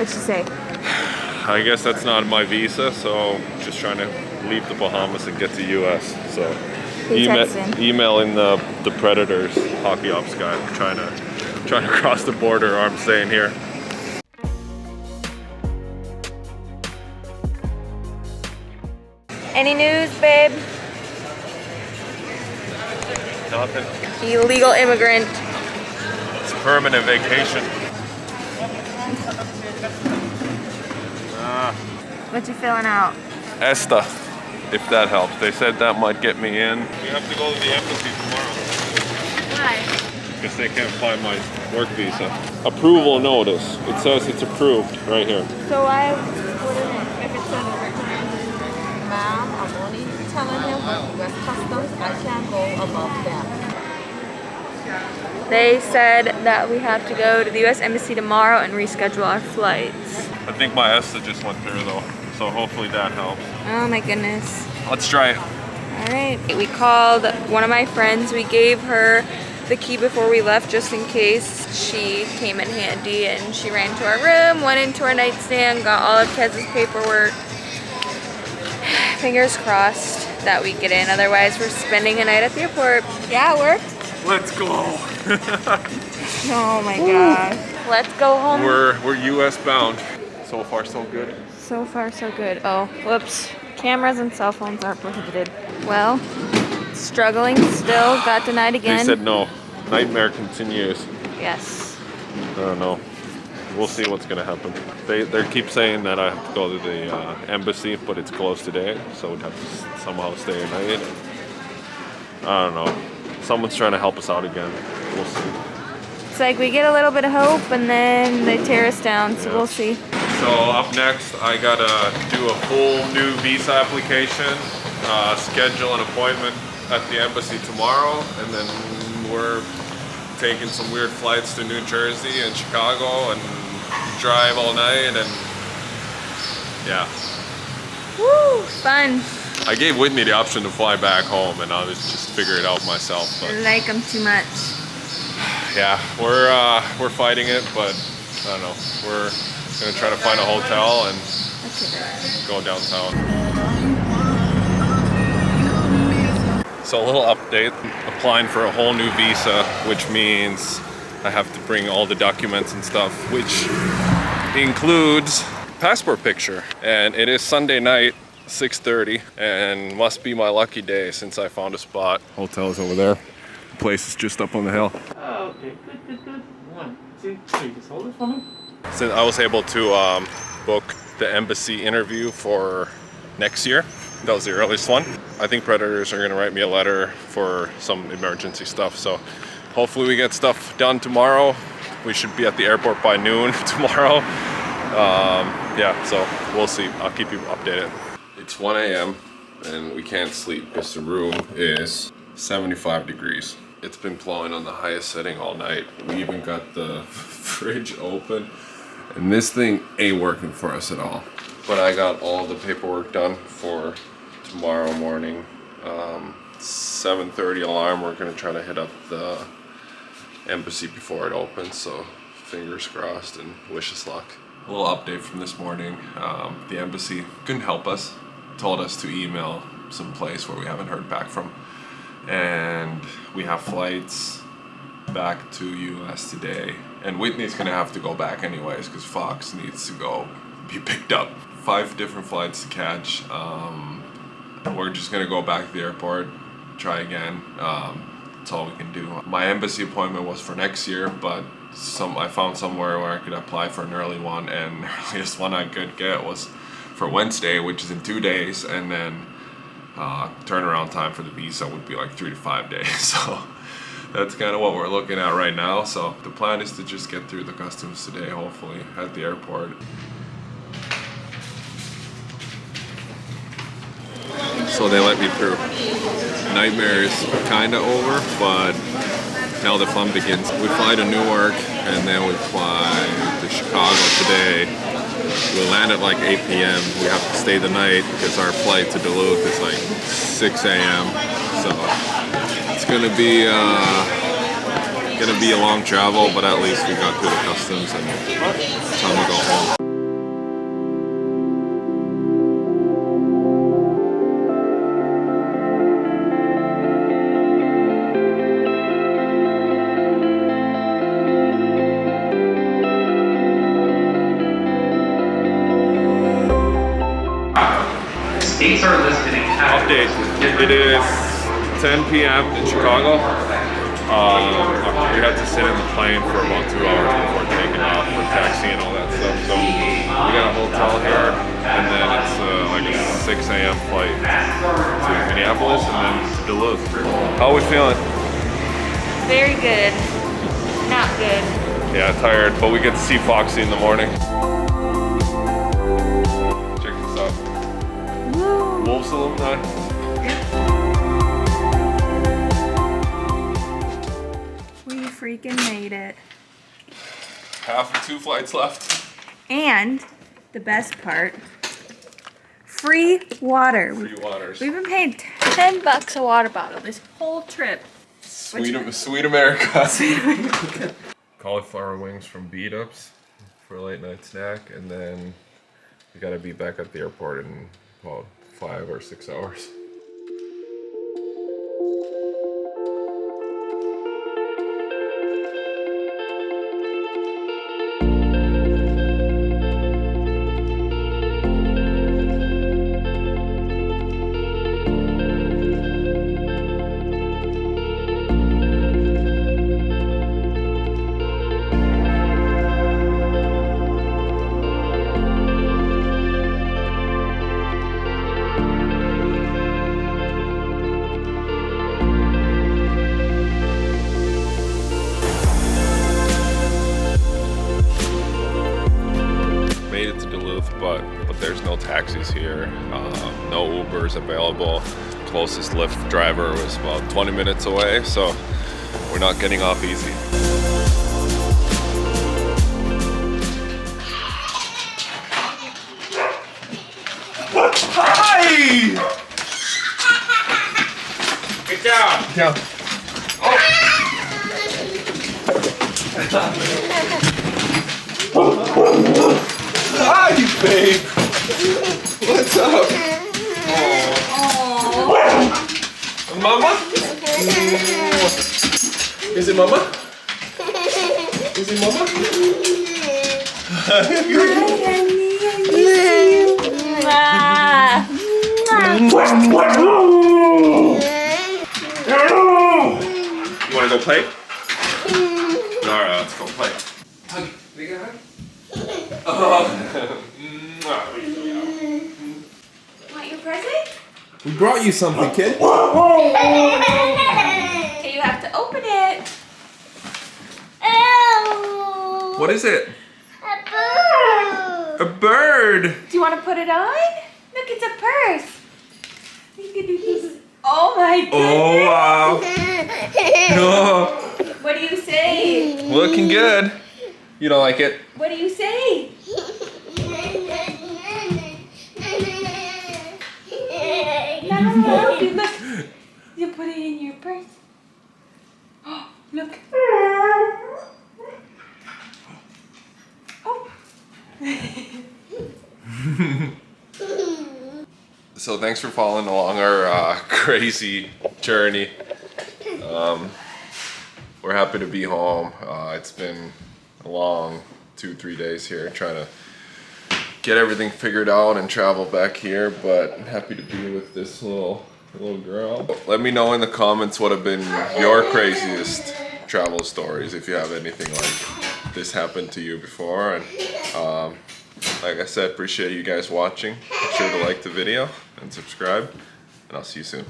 What'd she say? I guess that's not my visa, so just trying to leave the Bahamas and get to US. So emailing the Predators hockey ops guy, trying to cross the border, or I'm staying here. Any news, babe? Nothing. Illegal immigrant. It's a permanent vacation. What you filling out? ESTA, if that helps. They said that might get me in. We have to go to the embassy tomorrow. Why? Because they can't find my work visa. Approval notice. It says it's approved right here. So why wouldn't it, if it says ma'am, I'm only telling him with customs, I can't go above them. They said that we have to go to the US Embassy tomorrow and reschedule our flights. I think my ESTA just went through though, so hopefully that helps. Oh my goodness. Let's try it. All right. We called one of my friends. We gave her the key before we left just in case she came in handy, and she ran to our room, went into our nightstand, got all of Kez's paperwork. Fingers crossed that we get in, otherwise we're spending a night at the airport. Yeah, it worked. Let's go. Oh my gosh. Let's go home. We're US bound. So far so good. So far so good. Oh, whoops. Cameras and cell phones are prohibited. Well, struggling still, got denied again. They said no. Nightmare continues. Yes. I don't know. We'll see what's gonna happen. They keep saying that I have to go to the embassy, but it's closed today, so we'd have to somehow stay a night. I don't know. Someone's trying to help us out again. We'll see. It's like we get a little bit of hope and then they tear us down, so we'll see. So up next, I gotta do a full new visa application, schedule an appointment at the embassy tomorrow, and then we're taking some weird flights to New Jersey and Chicago and drive all night, and yeah. Woo, fun. I gave Whitney the option to fly back home, and I was just figuring it out myself. But I like them too much. yeah, we're fighting it, but I don't know. We're gonna try to find a hotel and go downtown. So a little update, applying for a whole new visa, which means I have to bring all the documents and stuff, which includes passport picture. And it is Sunday night, 6:30, and must be my lucky day since I found a spot. Hotel is over there. The place is just up on the hill. Oh, okay, good. 1, 2, 3, just hold it for me. Since I was able to book the embassy interview for next year, that was the earliest one. I think Predators are gonna write me a letter for some emergency stuff, so hopefully we get stuff done tomorrow. We should be at the airport by noon tomorrow. Yeah, so we'll see. I'll keep you updated. It's 1 a.m. and we can't sleep because the room is 75 degrees. It's been blowing on the highest setting all night. We even got the fridge open, and this thing ain't working for us at all. But I got all the paperwork done for tomorrow morning. 7:30 alarm. We're gonna try to hit up the embassy before it opens, so fingers crossed and wish us luck. A little update from this morning. The embassy couldn't help us, told us to email some place where we haven't heard back from, and we have flights back to US today, and Whitney's gonna have to go back anyways because Fox needs to go be picked up. 5 different flights to catch. We're just gonna go back to the airport, try again. That's all we can do. My embassy appointment was for next year, but I found somewhere where I could apply for an early one, and the earliest one I could get was for Wednesday, which is in 2 days, and then turnaround time for the visa would be like 3 to 5 days. So that's kind of what we're looking at right now. So the plan is to just get through the customs today, hopefully, at the airport. So they let me through. Nightmare is kind of over, but now the fun begins. We fly to Newark, and then we fly to Chicago today. We land at like 8 p.m. We have to stay the night because our flight to Duluth is like 6 a.m. So it's gonna be a long travel, but at least we got through the customs and it's time to go home. It is 10 p.m. in Chicago. We had to sit in the plane for about 2 hours before taking off for taxi and all that stuff. So we got a hotel here, and then it's like a 6 a.m. flight to Minneapolis and then to Duluth. How are we feeling? Very good. Not good. Yeah, tired, but we get to see Foxy in the morning. Check this out. Woo. Wolves alumni. We freaking made it. Half of 2 flights left. And the best part, free water. Free waters. We've been paying $10 a water bottle this whole trip. Sweet America. Cauliflower wings from Beat Ups for a late night snack, and then we gotta be back at the airport in about 5 or 6 hours. But there's no taxis here, no Ubers available. Closest Lyft driver was about 20 minutes away, so we're not getting off easy. Hi! Good job. Yeah. Hi, babe. What's up? Mama? Is it Mama? Is it Mama? You want to go play? Alright, let's go play. Hug. We got hug? Want your present? We brought you something, kid. Okay, you have to open it. What is it? A bird. A bird. Do you want to put it on? Look, it's a purse. Oh my goodness. Oh wow. What do you say? Looking good. You don't like it? What do you say? No, you look. You put it in your purse. Oh, look. Oh. So thanks for following along our crazy journey. We're happy to be home. It's been a long 2-3 days here trying to get everything figured out and travel back here, but I'm happy to be with this little girl. Let me know in the comments what have been your craziest travel stories, if you have anything like this happened to you before. And like I said, appreciate you guys watching. Make sure to like the video and subscribe, and I'll see you soon.